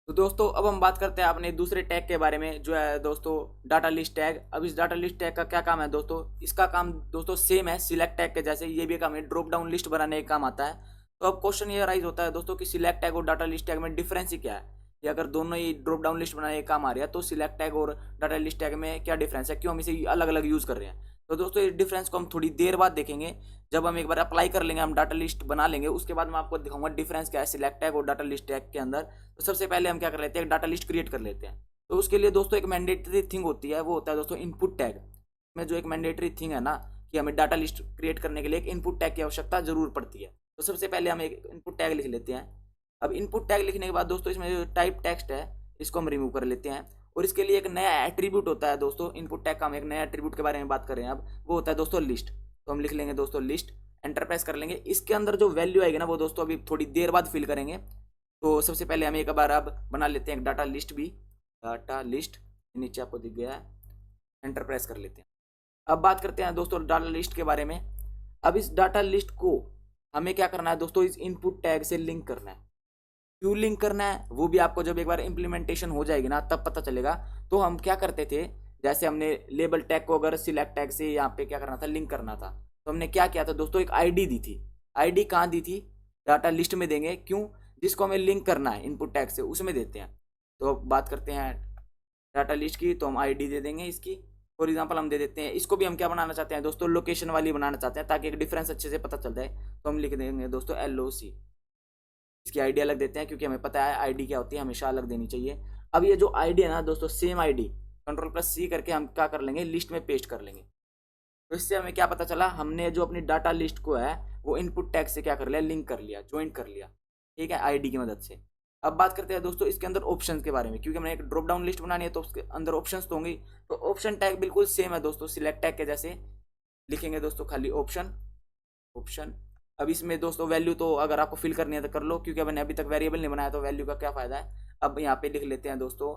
तो दोस्तों अब हम बात करते हैं अपने दूसरे टैग के बारे में, जो है दोस्तों डाटा लिस्ट टैग। अब इस डाटा लिस्ट टैग का क्या काम है दोस्तों, इसका काम दोस्तों सेम है सिलेक्ट टैग के जैसे, ये भी काम है ड्रॉप डाउन लिस्ट बनाने का काम आता है। तो अब क्वेश्चन ये राइज होता है दोस्तों कि सिलेक्ट टैग और डाटा लिस्ट टैग में डिफरेंस ही क्या है, या अगर दोनों ही ड्रॉप डाउन लिस्ट बनाने का काम आ रहा है तो सिलेक्ट टैग और डाटा लिस्ट टैग में क्या डिफरेंस है, क्यों हम इसे अलग अलग यूज़ कर रहे हैं। तो दोस्तों इस डिफरेंस को हम थोड़ी देर बाद देखेंगे, जब हम एक बार अप्लाई कर लेंगे, हम डाटा लिस्ट बना लेंगे, उसके बाद मैं आपको दिखाऊंगा डिफरेंस क्या है सिलेक्ट टैग और डाटा लिस्ट टैग के अंदर। तो सबसे पहले हम क्या कर लेते हैं, डाटा लिस्ट क्रिएट कर लेते हैं। तो उसके लिए दोस्तों एक मैंडेटरी थिंग होती है, वो होता है दोस्तों इनपुट टैग में। जो एक मैंडेटरी थिंग है ना कि हमें डाटा लिस्ट क्रिएट करने के लिए एक इनपुट टैग की आवश्यकता जरूर पड़ती है। तो सबसे पहले हम एक इनपुट टैग लिख लेते हैं। अब इनपुट टैग लिखने के बाद दोस्तों इसमें जो टाइप टेक्स्ट है इसको हम रिमूव कर लेते हैं, और इसके लिए एक नया एट्रीब्यूट होता है दोस्तों। इनपुट टैग का हम एक नया एट्रीब्यूट के बारे में बात कर रहे हैं अब, वो होता है दोस्तों लिस्ट। तो हम लिख लेंगे दोस्तों लिस्ट, एंटर प्रेस कर लेंगे। इसके अंदर जो वैल्यू आएगी ना वो दोस्तों अभी थोड़ी देर बाद फिल करेंगे। तो सबसे पहले हम एक बार अब बना लेते हैं डाटा लिस्ट भी, डाटा लिस्ट नीचे आपको दिख गया है, एंटर प्रेस कर लेते हैं। अब बात करते हैं दोस्तों डाटा लिस्ट के बारे में। अब इस डाटा लिस्ट को हमें क्या करना है दोस्तों, इस इनपुट टैग से लिंक करना है। क्यों लिंक करना है वो भी आपको जब एक बार इंप्लीमेंटेशन हो जाएगी ना तब पता चलेगा। तो हम क्या करते थे, जैसे हमने लेबल टैग को अगर सिलेक्ट टैग से यहाँ पे क्या करना था, लिंक करना था, तो हमने क्या किया था दोस्तों, एक आईडी दी थी। आईडी कहाँ दी थी, डाटा लिस्ट में देंगे, क्यों, जिसको हमें लिंक करना है इनपुट टैग से उसमें देते हैं। तो अब बात करते हैं डाटा लिस्ट की, तो हम आईडी दे देंगे इसकी। फॉर एग्जाम्पल हम दे देते हैं, इसको भी हम क्या बनाना चाहते हैं दोस्तों, लोकेशन वाली बनाना चाहते हैं ताकि एक डिफरेंस अच्छे से पता चल जाए। तो हम लिख देंगे दोस्तों LOC, इसकी आईडी अलग देते हैं क्योंकि हमें पता है आईडी क्या होती है, हमेशा अलग देनी चाहिए। अब ये जो आईडी है ना दोस्तों, सेम आईडी Ctrl+C करके हम क्या कर लेंगे, लिस्ट में पेस्ट कर लेंगे। तो इससे हमें क्या पता चला, हमने जो अपनी डाटा लिस्ट को है वो इनपुट टैग से क्या कर लिया, लिंक कर लिया, ज्वाइन कर लिया, ठीक है, आईडी की मदद से। अब बात करते हैं दोस्तों इसके अंदर ऑप्शंस के बारे में, क्योंकि हमने एक ड्रॉप डाउन लिस्ट बनानी है तो उसके अंदर ऑप्शंस तो होंगे। तो ऑप्शन टैग बिल्कुल सेम है दोस्तों सिलेक्ट टैग के जैसे, लिखेंगे दोस्तों खाली ऑप्शन, ऑप्शन। अब इसमें दोस्तों वैल्यू तो अगर आपको फिल करनी है तो कर लो, क्योंकि मैंने अभी तक वेरिएबल नहीं बनाया तो वैल्यू का क्या फायदा है। अब यहाँ पे लिख लेते हैं दोस्तों,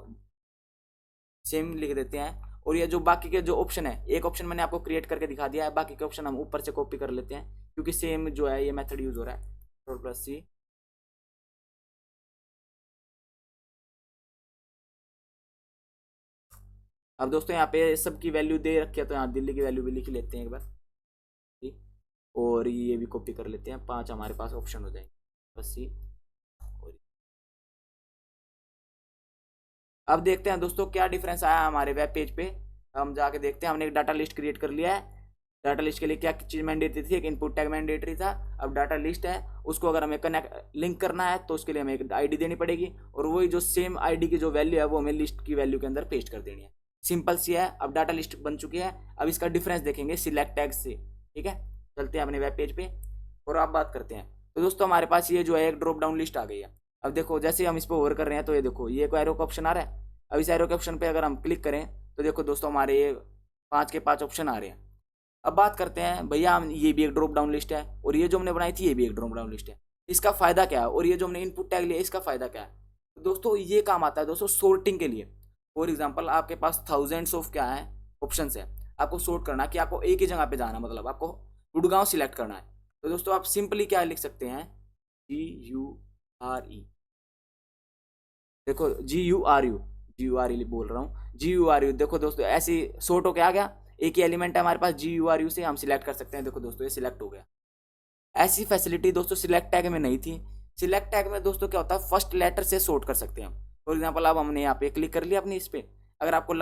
सेम लिख देते हैं। और ये जो बाकी के जो ऑप्शन है, एक ऑप्शन मैंने आपको क्रिएट करके दिखा दिया है, बाकी के ऑप्शन हम ऊपर से कॉपी कर लेते हैं क्योंकि सेम जो है ये मेथड यूज हो रहा है। Ctrl+C, अब दोस्तों यहाँ पे सबकी वैल्यू दे रखी है तो यहाँ दिल्ली की वैल्यू भी लिख लेते हैं एक बार, ठीक। और ये भी कॉपी कर लेते हैं, 5 हमारे पास ऑप्शन हो जाएंगे, बस सी। अब देखते हैं दोस्तों क्या डिफरेंस आया हमारे वेब पेज पे। हम जाके देखते हैं, हमने एक डाटा लिस्ट क्रिएट कर लिया है। डाटा लिस्ट के लिए क्या चीज़ मैंडेटरी थी, एक इनपुट टैग मैंडेटरी था। अब डाटा लिस्ट है, उसको अगर हमें कनेक्ट लिंक करना है तो उसके लिए हमें एक आईडी देनी पड़ेगी, और वही जो सेम आईडी की जो वैल्यू है वो हमें लिस्ट की वैल्यू के अंदर पेस्ट कर देनी है। सिंपल सी है। अब डाटा लिस्ट बन चुकी है, अब इसका डिफरेंस देखेंगे सिलेक्ट टैग से, ठीक है। चलते हैं अपने वेब पेज पे और आप बात करते हैं। तो दोस्तों हमारे पास ये जो है एक ड्रॉप डाउन लिस्ट आ गई है। अब देखो जैसे हम इस पर ओवर कर रहे हैं तो ये देखो ये एरो का ऑप्शन आ रहा है। अब इस एरो के ऑप्शन पे अगर हम क्लिक करें तो देखो दोस्तों हमारे ये 5 के 5 ऑप्शन आ रहे हैं। अब बात करते हैं भैया, हम ये भी एक ड्रॉप डाउन लिस्ट है और ये जो हमने बनाई थी ये भी एक ड्रॉप डाउन लिस्ट है, इसका फायदा क्या है, और ये जो हमने इनपुट टैग लिया इसका फायदा क्या है। तो दोस्तों ये काम आता है दोस्तों सोर्टिंग के लिए। फॉर एग्जाम्पल आपके पास थाउजेंड्स ऑफ क्या है ऑप्शन है, आपको सोर्ट करना कि आपको एक ही जगह पे जाना, मतलब आपको गुड़गांव सिलेक्ट करना है। तो दोस्तों आप सिंपली क्या लिख सकते हैं, GURE, देखो GURU बोल रहा हूँ, GURU। देखो दोस्तों ऐसे सोर्ट होके आ गया, एक ही एलिमेंट है हमारे पास GURU से हम सिलेक्ट कर सकते हैं। देखो दोस्तों ये सिलेक्ट हो गया। ऐसी फैसिलिटी दोस्तों सिलेक्ट टैग में नहीं थी। सिलेक्ट टैग में दोस्तों क्या होता है, फर्स्ट लेटर से सॉर्ट कर सकते हैं हम। फॉर एग्जाम्पल अब हमने यहाँ पे क्लिक कर लिया अपनी इस पे, अगर आपको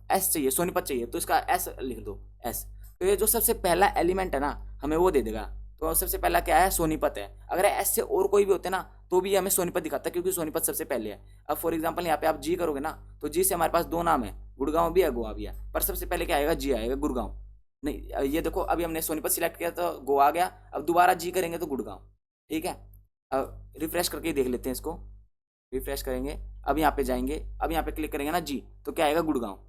एस चाहिए, सोनीपत चाहिए, तो इसका एस लिख दो, एस। तो ये जो सबसे पहला एलिमेंट है ना, हमें वो दे देगा। तो सबसे पहला क्या है, सोनीपत है। अगर एस से और कोई भी होते ना तो भी हमें सोनीपत दिखाता है, क्योंकि सोनीपत सबसे पहले है। अब फॉर एग्जाम्पल यहाँ पे आप जी करोगे ना, तो जी से हमारे पास दो नाम है, गुड़गांव भी है, गोवा भी है, पर सबसे पहले क्या आएगा, जी आएगा, गुड़गांव नहीं। ये देखो अभी हमने सोनीपत सिलेक्ट किया तो गोवा आ गया, अब दोबारा जी करेंगे तो गुड़गांव। ठीक है, अब रिफ्रेश करके देख लेते हैं इसको। रिफ्रेश करेंगे, अब यहाँ पे जाएंगे, अब यहाँ पे क्लिक करेंगे ना जी, तो क्या आएगा, गुड़गांव।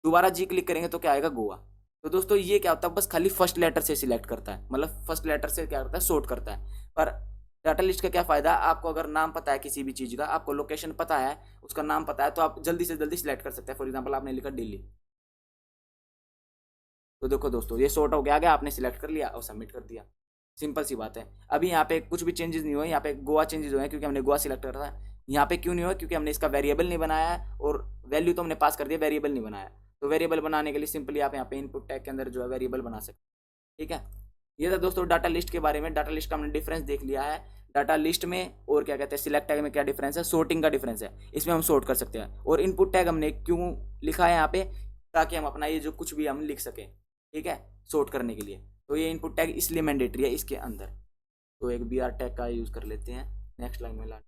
दोबारा जी क्लिक करेंगे तो क्या आएगा, गोवा। तो दोस्तों ये क्या होता है, बस खाली फर्स्ट लेटर से सिलेक्ट करता है, मतलब फर्स्ट लेटर से क्या करता है, सॉर्ट करता है। पर डाटा लिस्ट का क्या फायदा, आपको अगर नाम पता है किसी भी चीज़ का, आपको लोकेशन पता है, उसका नाम पता है, तो आप जल्दी से जल्दी सिलेक्ट कर सकते हैं। फॉर एग्जाम्पल आपने लिखा दिल्ली, तो देखो दोस्तों ये सॉर्ट हो गया, आपने सिलेक्ट कर लिया और सबमिट कर दिया। सिंपल सी बात है। अभी यहाँ पे कुछ भी चेंजेस नहीं हुए, यहाँ पे गोवा चेंजेस हुए हैं क्योंकि हमने गोवा सिलेक्ट करा था। यहाँ पे क्यों नहीं हुआ, क्योंकि हमने इसका वेरिएबल नहीं बनाया है, और वैल्यू तो हमने पास कर दिया, वेरिएबल नहीं बनाया। तो वेरिएबल बनाने के लिए सिंपली आप यहाँ पे इनपुट टैग के अंदर जो है वेरिएबल बना सकते हैं। ठीक है, ये था दोस्तों डाटा लिस्ट के बारे में। डाटा लिस्ट का हमने डिफरेंस देख लिया है। डाटा लिस्ट में और क्या कहते हैं, सिलेक्ट टैग में क्या डिफरेंस है, सॉर्टिंग का डिफरेंस है, इसमें हम सॉर्ट कर सकते हैं। और इनपुट टैग हमने क्यों लिखा है यहाँ पे, ताकि हम अपना ये जो कुछ भी हम लिख सकें, ठीक है, सॉर्ट करने के लिए। तो ये इनपुट टैग इसलिए मैंडेटरी है इसके अंदर। तो एक बी आर टैग का यूज़ कर लेते हैं नेक्स्ट लाइन में ला।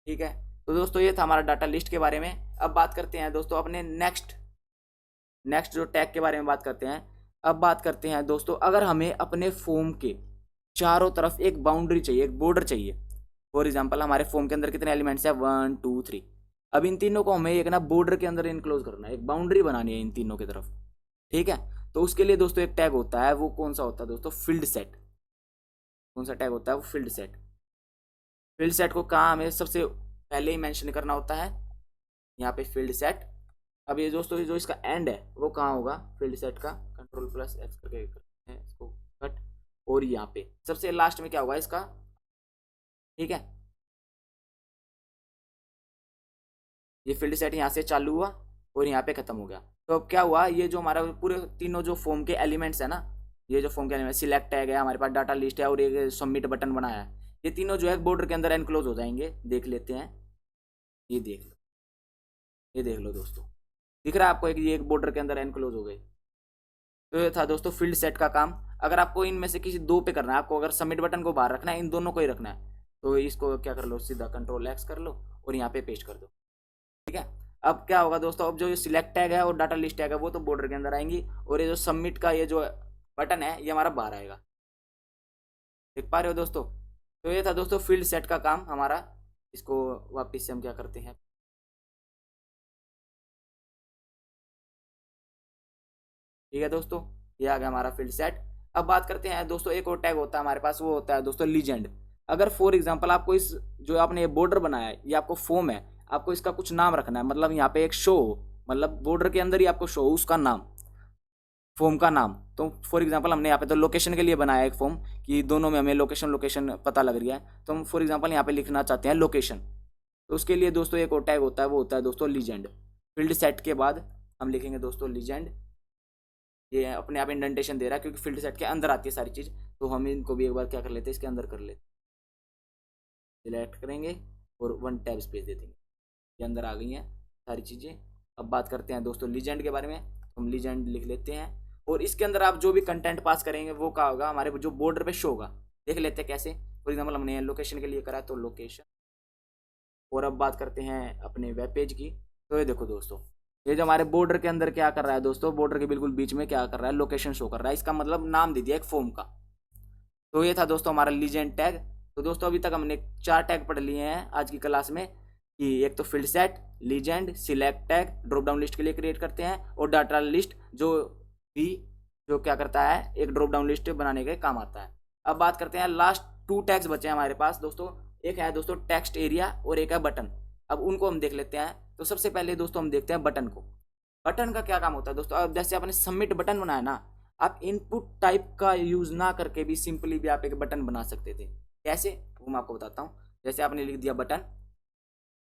ठीक है, तो दोस्तों ये था हमारा डाटा लिस्ट के बारे में। अब बात करते हैं दोस्तों अपने नेक्स्ट जो टैग के बारे में बात करते हैं। अब बात करते हैं दोस्तों, अगर हमें अपने फॉर्म के चारों तरफ एक बाउंड्री चाहिए, एक बॉर्डर चाहिए। फॉर एग्जांपल हमारे फॉर्म के अंदर कितने एलिमेंट्स हैं, 1 2 3। अब इन तीनों को हमें एक ना बॉर्डर के अंदर इनक्लोज करना है, एक बाउंड्री बनानी है इन तीनों की तरफ। ठीक है, तो उसके लिए दोस्तों एक टैग होता है, वो कौन सा होता है दोस्तों, फील्ड सेट। कौन सा टैग होता है, वो फील्ड सेट। फील्ड सेट को कहाँ हमें सबसे पहले ही मेंशन करना होता है, यहाँ पे फील्ड सेट। अब ये दोस्तों जो इसका एंड है वो कहाँ होगा, फील्ड सेट का Ctrl+X करके करते हैं इसको कट, और यहाँ पे सबसे लास्ट में क्या होगा इसका। ठीक है, ये फील्ड सेट यहाँ से चालू हुआ और यहाँ पे खत्म हो गया। तो अब क्या हुआ, ये जो हमारा पूरे तीनों जो फॉर्म के एलिमेंट्स है ना, ये जो फॉर्म के एलिमेंट, सिलेक्ट टैग है, हमारे पास डाटा लिस्ट है, और एक सबमिट बटन बनाया है, ये तीनों जो है बॉर्डर के अंदर एनक्लोज हो जाएंगे। देख लेते हैं, ये देख लो, ये देख लो दोस्तों, दिख रहा है आपको, ये एक बॉर्डर के अंदर एनक्लोज हो गई। तो ये था दोस्तों फील्ड सेट का काम। अगर आपको इनमें से किसी दो पे करना है, आपको अगर सबमिट बटन को बाहर रखना है, इन दोनों को ही रखना है, तो इसको क्या कर लो, सीधा Ctrl+X कर लो और यहाँ पे पेस्ट कर दो। ठीक है, अब क्या होगा दोस्तों, अब जो सिलेक्ट टैग है और डाटा लिस्ट टैग है वो तो बॉर्डर के अंदर आएंगी, और ये जो सबमिट का ये जो बटन है ये हमारा बाहर आएगा। देख पा रहे हो दोस्तों। तो ये था दोस्तों फील्ड सेट का काम हमारा। इसको वापिस से हम क्या करते हैं, ठीक है दोस्तों, ये आ गया हमारा फील्ड सेट। अब बात करते हैं दोस्तों, एक और टैग होता है हमारे पास, वो होता है दोस्तों लीजेंड। अगर फॉर एग्जांपल आपको इस जो आपने ये बॉर्डर बनाया है, ये आपको फॉर्म है, आपको इसका कुछ नाम रखना है, मतलब यहाँ पे एक शो, मतलब बॉर्डर के अंदर ही आपको शो उसका नाम, फॉर्म का नाम। तो फॉर एग्जांपल हमने यहाँ पे तो लोकेशन के लिए बनाया एक फॉर्म, कि दोनों में हमें लोकेशन लोकेशन पता लग रही है, तो हम फॉर एग्जांपल यहाँ पे लिखना चाहते हैं लोकेशन। तो उसके लिए दोस्तों एक और टैग होता है, वो होता है दोस्तों लीजेंड। फील्ड सेट के बाद हम लिखेंगे दोस्तों लीजेंड। ये अपने आप इंडेंटेशन दे रहा है क्योंकि फील्ड सेट के अंदर आती है सारी चीज़, तो हम इनको भी एक बार क्या कर लेते हैं, इसके अंदर कर लेते, सिलेक्ट करेंगे और 1 टैब स्पेस दे देंगे, ये अंदर आ गई हैं सारी चीज़ें। अब बात करते हैं दोस्तों लीजेंड के बारे में, तो हम लीजेंड लिख लेते हैं, और इसके अंदर आप जो भी कंटेंट पास करेंगे वो क्या होगा, हमारे जो बॉर्डर पे शो होगा। देख लेते हैं कैसे। फॉर एग्जाम्पल हमने लोकेशन के लिए करा है, तो लोकेशन। और अब बात करते हैं अपने वेब पेज की। तो ये देखो दोस्तों, ये जो हमारे बॉर्डर के अंदर क्या कर रहा है दोस्तों, बॉर्डर के बिल्कुल बीच में क्या कर रहा है, लोकेशन शो कर रहा है, इसका मतलब नाम दे दिया एक फॉर्म का। तो ये था दोस्तों हमारा लीजेंड टैग। तो दोस्तों अभी तक हमने 4 टैग पढ़ लिए हैं आज की क्लास में, कि एक तो field set, legend, select tag drop down list के लिए क्रिएट करते हैं, और डाटा लिस्ट भी जो क्या करता है, एक ड्रॉप डाउन लिस्ट बनाने के काम आता है। अब बात करते हैं लास्ट 2 टैग्स बचे हैं हमारे पास दोस्तों, एक है दोस्तों टेक्स्ट एरिया और एक है बटन। अब उनको हम देख लेते हैं। तो सबसे पहले दोस्तों हम देखते हैं बटन को। बटन का क्या काम होता है दोस्तों, अब जैसे आपने सबमिट बटन बनाया ना, आप इनपुट टाइप का यूज ना करके भी सिंपली भी आप एक बटन बना सकते थे। कैसे, वो मैं आपको बताता हूँ। जैसे आपने लिख दिया बटन,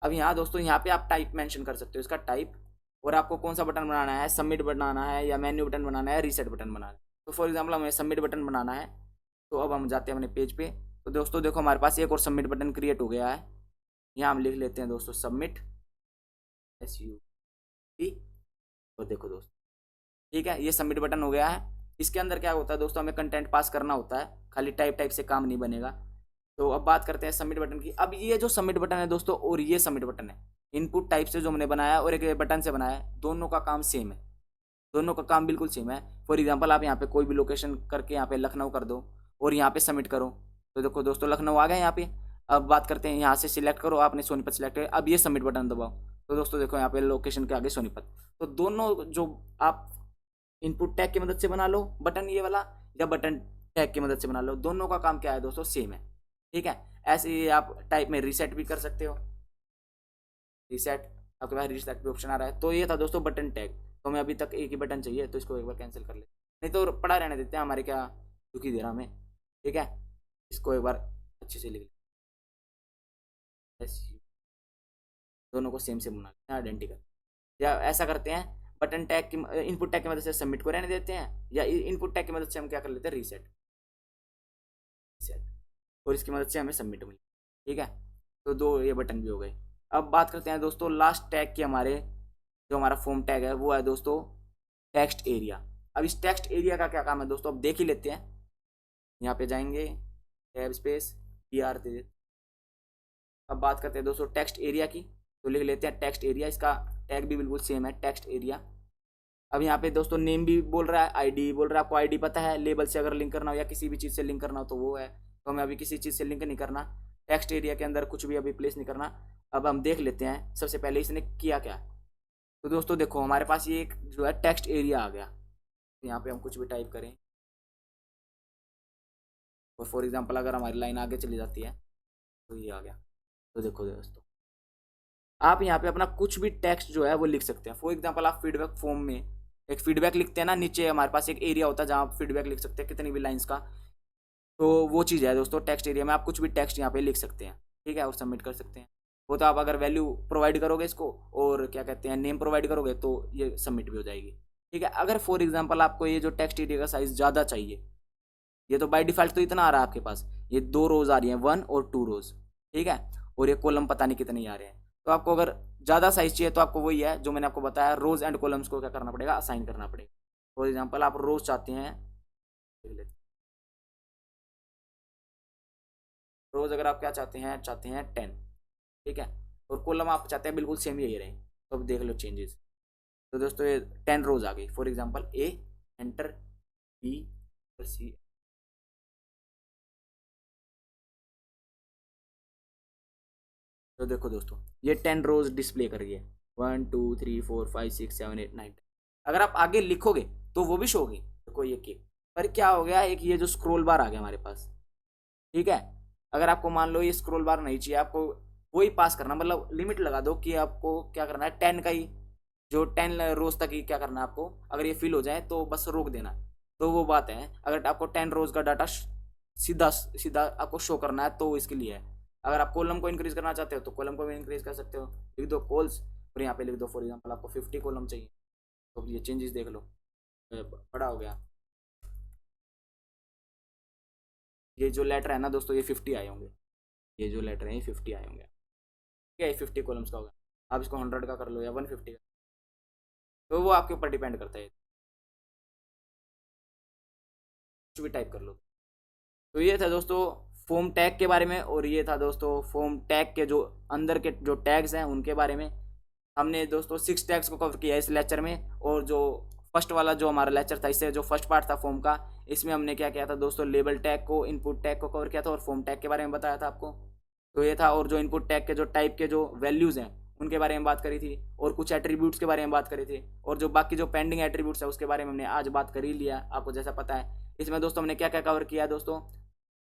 अब यहाँ दोस्तों यहाँ पे आप टाइप मेंशन कर सकते हो, इसका टाइप, और आपको कौन सा बटन बनाना है, सबमिट बनाना है या मेन्यू बटन बनाना है, रीसेट बटन बनाना है। तो फॉर एग्जाम्पल हमें सबमिट बटन बनाना है, तो अब हम जाते हैं अपने पेज पे। तो दोस्तों देखो हमारे पास एक और सबमिट बटन क्रिएट हो गया है। यहाँ हम लिख लेते हैं दोस्तों सबमिट, SUT। और देखो दोस्तों ठीक है, ये सबमिट बटन हो गया है। इसके अंदर क्या होता है दोस्तों, हमें कंटेंट पास करना होता है, खाली टाइप से काम नहीं बनेगा। तो अब बात करते हैं सबमिट बटन की। अब ये जो सबमिट बटन है दोस्तों और ये सबमिट बटन है, इनपुट टाइप से जो हमने बनाया और एक बटन से बनाया है, दोनों का काम सेम है, दोनों का काम बिल्कुल सेम है। फॉर एग्जाम्पल आप यहाँ पे कोई भी लोकेशन करके यहाँ पे लखनऊ कर दो और यहाँ पे सबमिट करो, तो देखो दोस्तों लखनऊ आ गया यहाँ पे। अब बात करते हैं, यहाँ से सिलेक्ट करो, आपने सोनीपत सिलेक्ट किया, अब ये सबमिट बटन दबाओ, तो दोस्तों देखो यहाँ पे लोकेशन के आगे सोनीपत। तो दोनों जो आप इनपुट टैग की मदद से बना लो बटन ये वाला, या बटन टैग की मदद से बना लो, दोनों का काम क्या है दोस्तों, सेम है। ठीक है, ऐसे ही आप टाइप में रीसेट भी कर सकते हो, रीसेट आपके पास रीसेट भी ऑप्शन आ रहा है। तो ये था दोस्तों बटन टैग। तो हमें अभी तक एक ही बटन चाहिए, तो इसको एक बार कैंसिल कर ले, नहीं तो पड़ा रहने देते हैं, हमारे क्या दुखी दे रहा हमें। ठीक है, इसको एक बार अच्छे से लिख ले, दोनों को सेम सेम बना लेते हैं, आइडेंटिकल। या ऐसा करते हैं, बटन टैग की इनपुट टैग की मदद से सबमिट को रहने देते हैं, या इनपुट टैग की मदद से हम क्या कर लेते हैं, रीसेट, और इसकी मदद से हमें सबमिट मिले। ठीक है, तो दो ये बटन भी हो गए। अब बात करते हैं दोस्तों लास्ट टैग की, हमारे जो हमारा फॉर्म टैग है वो है दोस्तों टेक्स्ट एरिया। अब इस टेक्स्ट एरिया का क्या काम है दोस्तों, अब देख ही लेते हैं। यहाँ पे जाएंगे, टैब स्पेस PR दे देते। अब बात करते हैं दोस्तों टेक्स्ट एरिया की, तो लिख लेते हैं टेक्स्ट एरिया, इसका टैग भी बिल्कुल सेम है, टेक्स्ट एरिया। अब यहाँ पे दोस्तों नेम भी बोल रहा है, ID बोल रहा है, आपको ID पता है, लेबल से अगर लिंक करना हो या किसी भी चीज़ से लिंक करना हो तो वो है। तो हमें अभी किसी चीज़ से लिंक नहीं करना, टेक्स्ट एरिया के अंदर कुछ भी अभी प्लेस नहीं करना। अब हम देख लेते हैं सबसे पहले इसने किया क्या। तो दोस्तों देखो हमारे पास ये एक जो है टेक्स्ट एरिया आ गया। तो यहाँ पे हम कुछ भी टाइप करें, और फॉर एग्जांपल अगर हमारी लाइन आगे चली जाती है तो ये आ गया। तो देखो दोस्तों आप यहाँ पे अपना कुछ भी टेक्स्ट जो है वो लिख सकते हैं। फॉर एग्जांपल आप फीडबैक फॉर्म में एक फीडबैक लिखते हैं ना, नीचे हमारे पास एक एरिया होता है जहाँ आप फीडबैक लिख सकते हैं कितनी भी लाइंस का, तो वो चीज़ है दोस्तों टेक्स्ट एरिया में, आप कुछ भी टेक्स्ट यहाँ पे लिख सकते हैं। ठीक है, और सबमिट कर सकते हैं। वो तो आप अगर वैल्यू प्रोवाइड करोगे इसको और क्या कहते हैं नेम प्रोवाइड करोगे तो ये सबमिट भी हो जाएगी। ठीक है, अगर फॉर एग्जांपल आपको ये जो टेक्स्ट एरिया का साइज ज़्यादा चाहिए, ये तो बाय डिफॉल्ट तो इतना आ रहा है आपके पास, ये 2 रोज आ रही हैं, 1 और 2 रोज। ठीक है, और ये कॉलम पता नहीं कितने आ रहे हैं। तो आपको अगर ज़्यादा साइज चाहिए तो आपको वही है जो मैंने आपको बताया, रोज एंड कॉलम्स को क्या करना पड़ेगा, असाइन करना पड़ेगा। फॉर एग्जाम्पल आप रोज चाहते हैं, रोज अगर आप क्या चाहते हैं 10। ठीक है, और कॉलम आप चाहते हैं बिल्कुल सेम यही रहे, तो अब देख लो चेंजेस। तो दोस्तों ये 10 रोज आ गई। For example A enter, B और C। तो देखो दोस्तों ये 10 रोज डिस्प्ले कर रही है, 1 2 3 4 5 6 7 8 9। अगर आप आगे लिखोगे तो वो भी शो होगी। देखो ये केक पर क्या हो गया, एक ये जो स्क्रोल बार आ गया हमारे पास। ठीक है, अगर आपको मान लो ये स्क्रोल बार नहीं चाहिए, आपको वही पास करना, मतलब लिमिट लगा दो कि आपको क्या करना है, 10 का ही, जो 10 रोज तक ही क्या करना है आपको। अगर ये फिल हो जाए तो बस रोक देना। तो वो बात है, अगर आपको 10 रोज का डाटा सीधा सीधा आपको शो करना है तो इसके लिए है। अगर आप कॉलम को इंक्रीज करना चाहते हो तो कॉलम को भी इंक्रीज कर सकते हो, लिख दो कॉल्स और यहाँ पे लिख दो फॉर एग्जांपल आपको 50 कॉलम चाहिए। तो ये चेंजेस देख लो, बड़ा हो गया। ये जो लेटर है ना दोस्तों ये 50 आए होंगे, ये जो लेटर है ये 50 आए होंगे। ठीक है, ये 50 कॉलम्स का होगा। आप इसको 100 का कर लो या 150 का, तो वो आपके ऊपर डिपेंड करता है, कुछ भी टाइप कर लो। तो ये था दोस्तों फॉर्म टैग के बारे में, और ये था दोस्तों फॉर्म टैग के जो अंदर के जो टैग्स हैं उनके बारे में। हमने दोस्तों 6 टैग्स को कवर किया इस लेक्चर में, और जो फर्स्ट वाला जो हमारा लेक्चर था, इससे जो फर्स्ट पार्ट था फॉर्म का, इसमें हमने क्या किया था दोस्तों, लेबल टैग को, इनपुट टैग को कवर किया था और फॉर्म टैग के बारे में बताया था आपको। तो ये था, और जो इनपुट टैग के जो टाइप के जो वैल्यूज़ हैं उनके बारे में बात करी थी, और कुछ एट्रीब्यूट्स के बारे में बात करी थी, और जो बाकी जो पेंडिंग एट्रीब्यूट्स है उसके बारे में हमने आज बात कर ही लिया, आपको जैसा पता है। इसमें दोस्तों हमने क्या क्या कवर किया दोस्तों,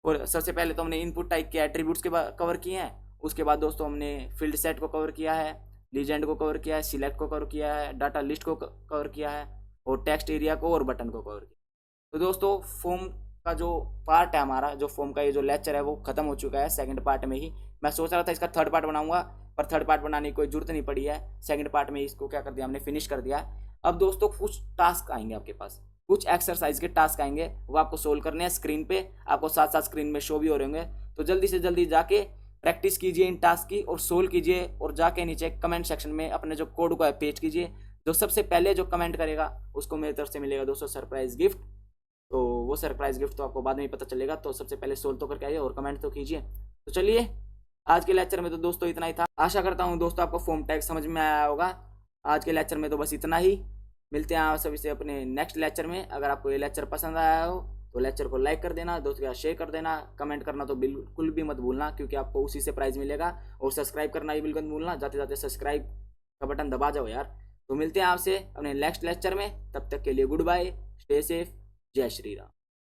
और सबसे पहले तो हमने इनपुट टाइप के एट्रीब्यूट्स के कवर किए हैं। उसके बाद दोस्तों हमने फील्ड सेट को कवर किया है, लीजेंड को कवर किया है, सिलेक्ट को कवर किया है, डाटा लिस्ट को कवर किया है, और टेक्स्ट एरिया को और बटन को कवर किया। तो दोस्तों फॉर्म का जो पार्ट है हमारा, जो फॉर्म का ये जो लेक्चर है वो खत्म हो चुका है सेकंड पार्ट में ही। मैं सोच रहा था इसका थर्ड पार्ट बनाऊंगा, पर थर्ड पार्ट बनाने की कोई जरूरत नहीं पड़ी है, सेकंड पार्ट में इसको क्या कर दिया हमने, फिनिश कर दिया। अब दोस्तों कुछ टास्क आएंगे आपके पास, कुछ एक्सरसाइज के टास्क आएंगे, वो आपको सोल्व करने हैं स्क्रीन पे, आपको साथ साथ स्क्रीन में शो भी हो रहे होंगे। तो जल्दी से जल्दी जाके प्रैक्टिस कीजिए इन टास्क की और सोल्व कीजिए, और जाके नीचे कमेंट सेक्शन में अपने जो कोड को है पेस्ट कीजिए। जो सबसे पहले जो कमेंट करेगा उसको मेरी तरफ से मिलेगा दोस्तों सरप्राइज गिफ्ट। तो वो सरप्राइज गिफ्ट तो आपको बाद में ही पता चलेगा, तो सबसे पहले सोल्व तो करके आइए और कमेंट तो कीजिए। तो चलिए, आज के लेक्चर में तो दोस्तों इतना ही था। आशा करता हूँ दोस्तों आपको फॉर्म टैग समझ में आया होगा। आज के लेक्चर में तो बस इतना ही। मिलते हैं आप सभी से अपने नेक्स्ट लेक्चर में। अगर आपको ये लेक्चर पसंद आया हो तो लेक्चर को लाइक कर देना, दोस्तों के साथ शेयर कर देना, कमेंट करना तो बिल्कुल भी मत भूलना, क्योंकि आपको उसी से प्राइज मिलेगा। और सब्सक्राइब करना भी बिल्कुल मत भूलना, जाते जाते सब्सक्राइब का बटन दबा जाओ यार। तो मिलते हैं आपसे अपने नेक्स्ट लेक्चर में, तब तक के लिए गुड बाय, स्टे सेफ, जय श्री राम।